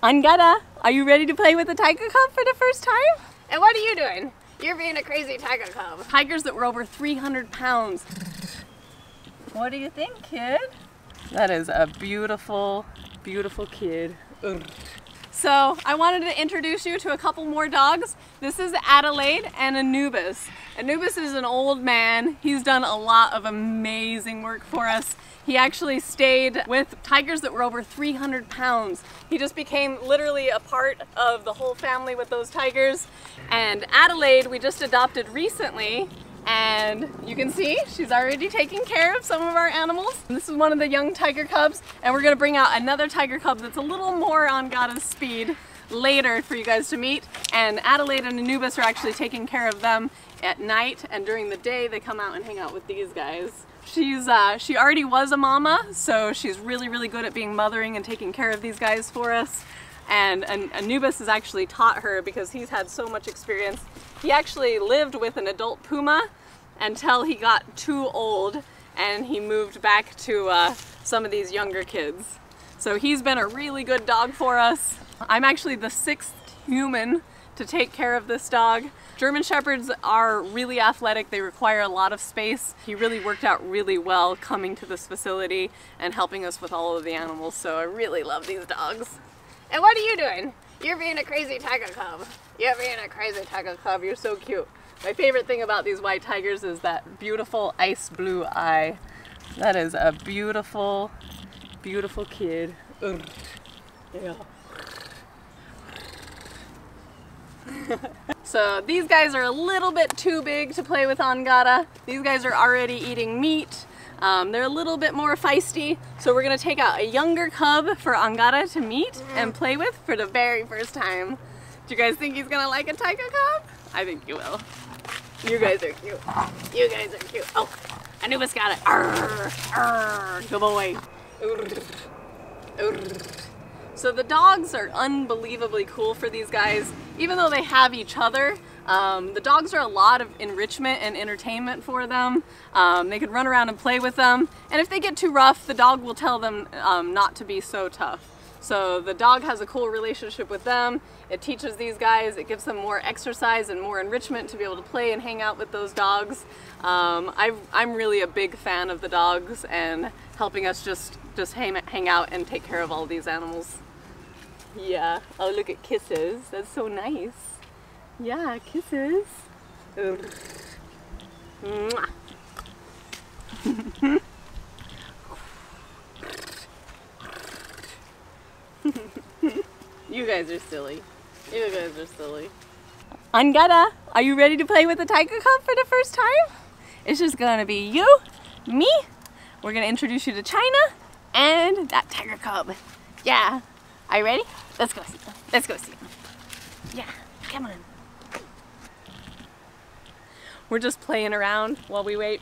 Angada, are you ready to play with the tiger cub for the first time? And what are you doing? You're being a crazy tiger cub. Tigers that were over 300 pounds. What do you think, kid? That is a beautiful, beautiful kid. Ugh. So I wanted to introduce you to a couple more dogs. This is Adelaide and Anubis. Anubis is an old man. He's done a lot of amazing work for us. He actually stayed with tigers that were over 300 pounds. He just became literally a part of the whole family with those tigers. And Adelaide we just adopted recently, and you can see she's already taking care of some of our animals. This is one of the young tiger cubs, and we're gonna bring out another tiger cub that's a little more on Gada's speed later for you guys to meet. And Adelaide and Anubis are actually taking care of them at night, and during the day they come out and hang out with these guys. She already was a mama, so she's really good at being mothering and taking care of these guys for us. And Anubis has actually taught her because he's had so much experience. He actually lived with an adult puma until he got too old and he moved back to some of these younger kids. So he's been a really good dog for us. I'm actually the 6th human to take care of this dog. German Shepherds are really athletic. They require a lot of space. He really worked out really well coming to this facility and helping us with all of the animals. So I really love these dogs. And what are you doing? You're being a crazy tiger cub. You're being a crazy tiger cub. You're so cute. My favorite thing about these white tigers is that beautiful ice blue eye. That is a beautiful, beautiful kid. Ugh. Yeah. So these guys are a little bit too big to play with Angada. These guys are already eating meat. They're a little bit more feisty, so we're gonna take out a younger cub for Angada to meet and play with for the very first time. Do you guys think he's gonna like a tiger cub? I think you will. You guys are cute. You guys are cute. Oh, Anubis got it. Arr, arr, good boy. So the dogs are unbelievably cool for these guys. Even though they have each other, the dogs are a lot of enrichment and entertainment for them. They can run around and play with them. And if they get too rough, the dog will tell them not to be so tough. So the dog has a cool relationship with them. It teaches these guys, it gives them more exercise and more enrichment to be able to play and hang out with those dogs. I'm really a big fan of the dogs and helping us just hang out and take care of all these animals. Yeah. Oh, look at kisses. That's so nice. Yeah, kisses. Mwah. You guys are silly. You guys are silly. Angada, are you ready to play with the tiger cub for the first time? It's just gonna be you, me. We're gonna introduce you to China and that tiger cub. Yeah. Are you ready? Let's go see them. Let's go see them. Yeah, come on. We're just playing around while we wait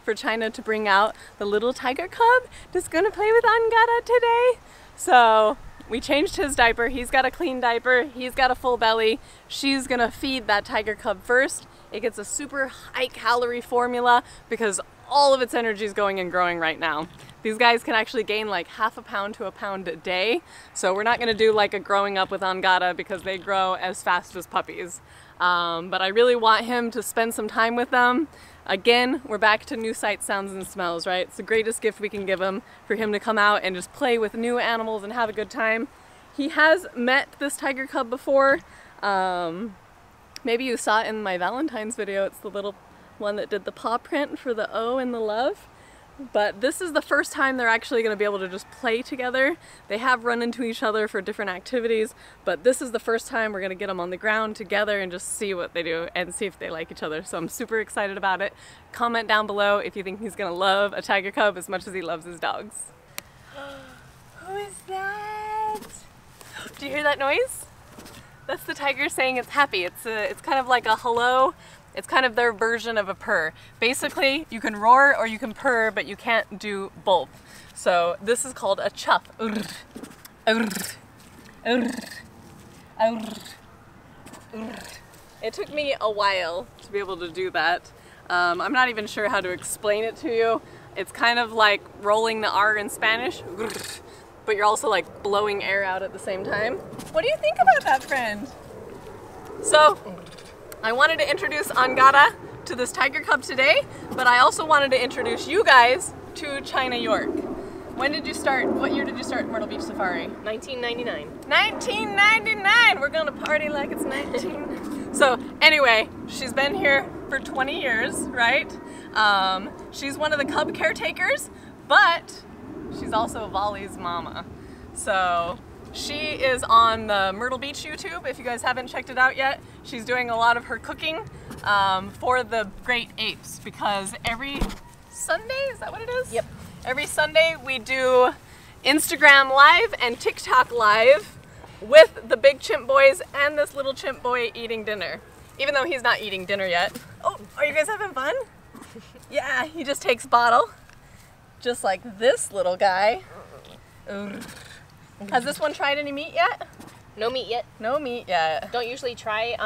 for China to bring out the little tiger cub that's gonna play with Angada today. So we changed his diaper. He's got a clean diaper. He's got a full belly. She's gonna feed that tiger cub first. It gets a super high calorie formula because all of its energy is going and growing right now. These guys can actually gain like ½ a pound to a pound a day. So we're not gonna do like a growing up with Angada because they grow as fast as puppies. But I really want him to spend some time with them. Again, we're back to new sights, sounds, and smells, right? It's the greatest gift we can give him, for him to come out and just play with new animals and have a good time. He has met this tiger cub before. Maybe you saw it in my Valentine's video. It's the little one that did the paw print for the O and the love. But this is the first time they're actually going to be able to just play together. They have run into each other for different activities, but this is the first time we're going to get them on the ground together and just see what they do and see if they like each other. So I'm super excited about it. Comment down below if you think he's going to love a tiger cub as much as he loves his dogs. Who is that? Do you hear that noise? That's the tiger saying it's happy. It's kind of like a hello. It's kind of their version of a purr. Basically, you can roar or you can purr, but you can't do both. So this is called a chuff. It took me a while to be able to do that. I'm not even sure how to explain it to you. It's kind of like rolling the R in Spanish, but you're also like blowing air out at the same time. What do you think about that, friend? So, I wanted to introduce Angara to this tiger cub today, but I also wanted to introduce you guys to China York. When did you start, what year did you start Myrtle Beach Safari? 1999. 1999! We're gonna party like it's 19. So anyway, she's been here for 20 years, right? She's one of the cub caretakers, but she's also Volley's mama. So she is on the Myrtle Beach YouTube, if you guys haven't checked it out yet. She's doing a lot of her cooking for the great apes, because every Sunday, is that what it is? Yep. Every Sunday we do Instagram Live and TikTok Live with the big chimp boys and this little chimp boy eating dinner. Even though he's not eating dinner yet. Oh, are you guys having fun? Yeah, he just takes bottle. Just like this little guy. Ooh. Has this one tried any meat yet? No meat yet. No meat yet. Don't usually try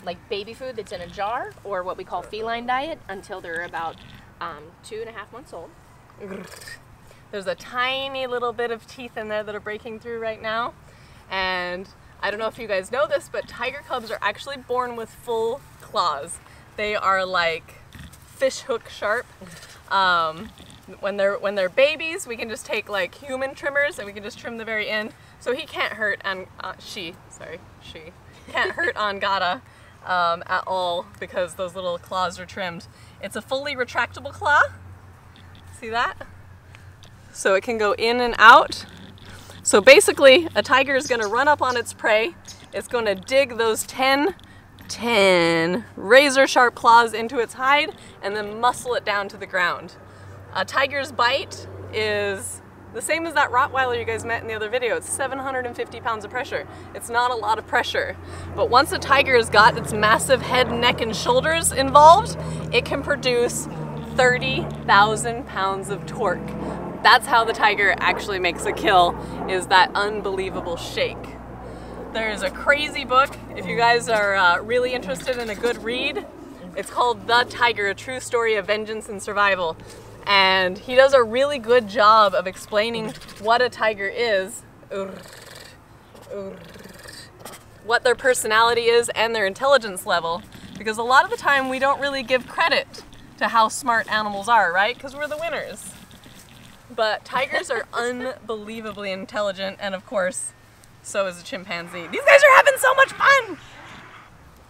like baby food that's in a jar, or what we call feline diet, until they're about 2.5 months old. There's a tiny little bit of teeth in there that are breaking through right now. And I don't know if you guys know this, but tiger cubs are actually born with full claws. They are like fish hook sharp. When they're babies, we can just take like human trimmers and we can just trim the very end. So he can't hurt, and she can't hurt Angara at all, because those little claws are trimmed. It's a fully retractable claw. See that? So it can go in and out. So basically, a tiger is going to run up on its prey. It's going to dig those 10 razor sharp claws into its hide and then muscle it down to the ground. A tiger's bite is the same as that Rottweiler you guys met in the other video. It's 750 pounds of pressure. It's not a lot of pressure. But once a tiger has got its massive head, neck, and shoulders involved, it can produce 30,000 pounds of torque. That's how the tiger actually makes a kill, is that unbelievable shake. There's a crazy book, if you guys are really interested in a good read. It's called The Tiger, A True Story of Vengeance and Survival. And he does a really good job of explaining what a tiger is, what their personality is, and their intelligence level. Because a lot of the time we don't really give credit to how smart animals are, right? Because we're the winners. But tigers are unbelievably intelligent, and of course, so is a chimpanzee. These guys are having so much fun!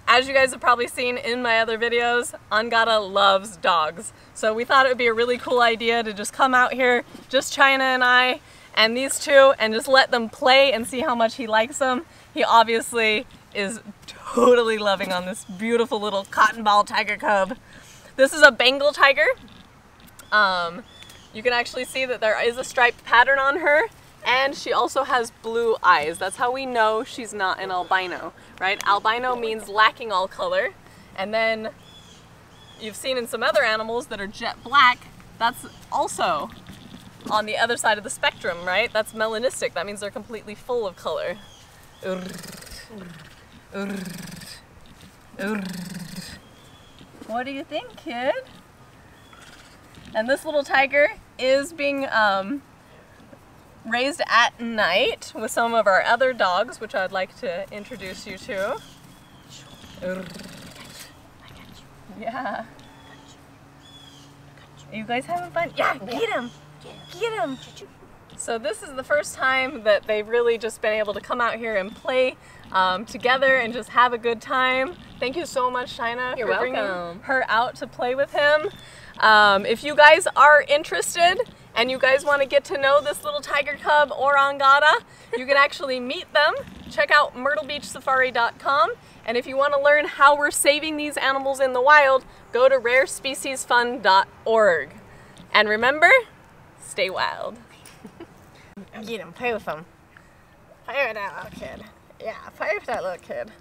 As you guys have probably seen in my other videos, Angara loves dogs. So we thought it would be a really cool idea to just come out here, just China and I, and these two, and just let them play and see how much he likes them. He obviously is totally loving on this beautiful little cotton ball tiger cub. This is a Bengal tiger. You can actually see that there is a striped pattern on her, and she also has blue eyes. That's how we know she's not an albino, right? Albino means lacking all color. And then you've seen in some other animals that are jet black, that's also on the other side of the spectrum, right? That's melanistic. That means they're completely full of color. What do you think, kid? And this little tiger is being raised at night with some of our other dogs, which I'd like to introduce you to. Yeah. Are you guys having fun? Yeah, get him! Get him! So this is the first time that they've really just been able to come out here and play together and just have a good time. Thank you so much, China, for bringing her out to play with him. If you guys are interested and you guys want to get to know this little tiger cub or Angara, you can actually meet them. Check out myrtlebeachsafari.com. And if you want to learn how we're saving these animals in the wild, go to rarespeciesfund.org. And remember, stay wild. Get him, play with him. Play with that little kid. Yeah, play with that little kid.